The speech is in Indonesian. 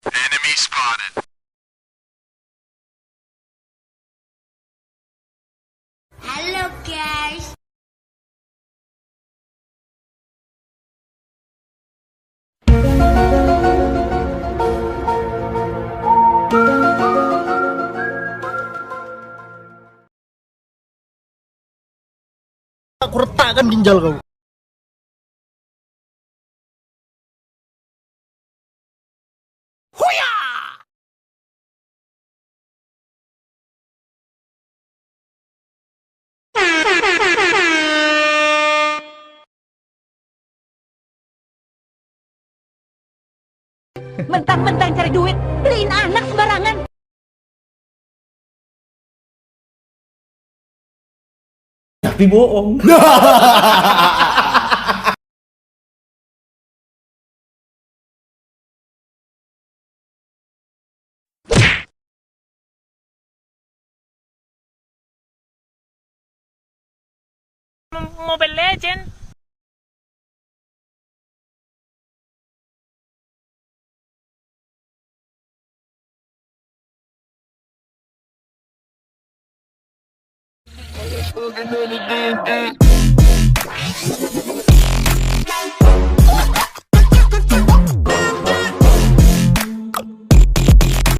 Enemy spotted. Halo guys. Aku retakkan ginjal kau. Mentang-mentang cari duit, beliin anak sembarangan. Tapi bohong. Mobile Legend. Fucking on the damn